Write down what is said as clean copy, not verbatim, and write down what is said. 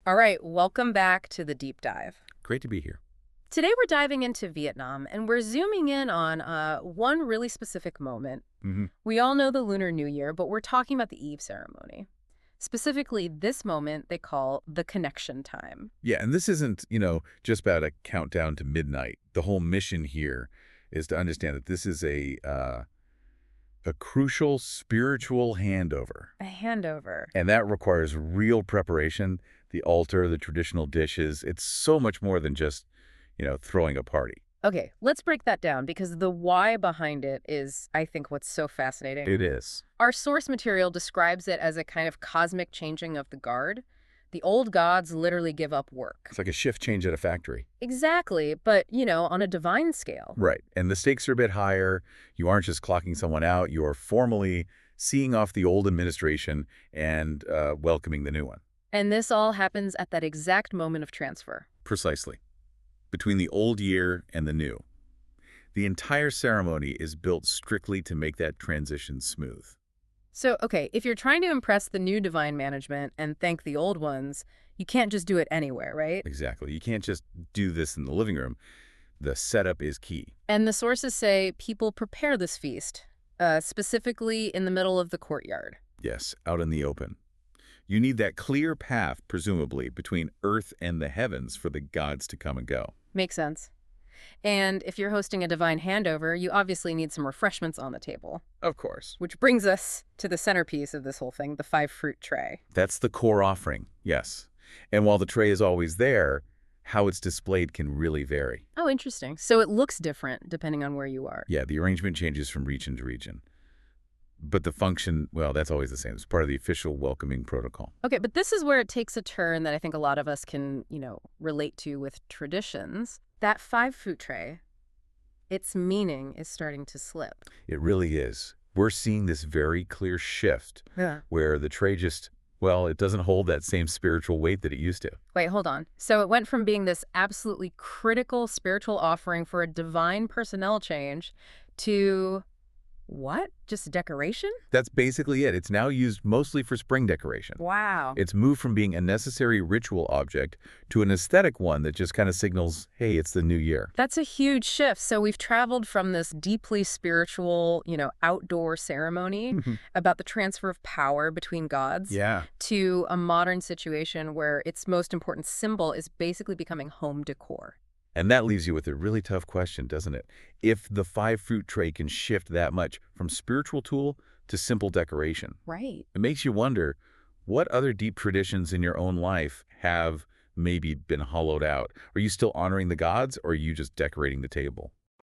All right, welcome back to the deep dive. Great to be here. Today we're diving into Vietnam and we're zooming in on one really specific moment. hmm We all know the Lunar New Year, but we're talking about the Eve ceremony. Specifically, this moment they call the connection time. Yeah, and this isn't, just about a countdown to midnight. The whole mission here is to understand that this is a crucial spiritual handover, A handover. and that requires real preparation. The altar, the traditional dishes. It's so much more than just, throwing a party. Okay, let's break that down because the why behind it is, I think, what's so fascinating. It is. Our source material describes it as a kind of cosmic changing of the guard. The old gods literally give up work. It's like a shift change at a factory. Exactly, but, on a divine scale. Right. And the stakes are a bit higher. You aren't just clocking someone out. You are formally seeing off the old administration and welcoming the new one. And this all happens at that exact moment of transfer. Precisely. Between the old year and the new. The entire ceremony is built strictly to make that transition smooth. So, okay, if you're trying to impress the new divine management and thank the old ones, you can't just do it anywhere, right? Exactly. You can't just do this in the living room. The setup is key. And the sources say people prepare this feast, specifically in the middle of the courtyard. Yes, out in the open. You need that clear path, presumably, between earth and the heavens for the gods to come and go. Makes sense. And if you're hosting a divine handover, you obviously need some refreshments on the table. Of course. Which brings us to the centerpiece of this whole thing, the 5-fruit tray. That's the core offering, yes. And while the tray is always there, how it's displayed can really vary. Oh, interesting. So it looks different depending on where you are. Yeah, the arrangement changes from region to region. But the function, well, that's always the same. It's part of the official welcoming protocol. Okay, but this is where it takes a turn that I think a lot of us can, relate to with traditions. That 5-fruit tray, its meaning is starting to slip. It really is. We're seeing this very clear shift Yeah. where the tray just, well, it doesn't hold that same spiritual weight that it used to. Wait, hold on. So it went from being this absolutely critical spiritual offering for a divine personnel change to what? Just decoration? That's basically it. It's now used mostly for spring decoration. Wow. It's moved from being a necessary ritual object to an aesthetic one that just kind of signals, hey, it's the new year. That's a huge shift. So we've traveled from this deeply spiritual, outdoor ceremony about the transfer of power between gods Yeah. to a modern situation where its most important symbol is basically becoming home decor. And that leaves you with a really tough question, doesn't it? If the 5-fruit tray can shift that much from spiritual tool to simple decoration, Right. it makes you wonder what other deep traditions in your own life have maybe been hollowed out. Are you still honoring the gods, or are you just decorating the table?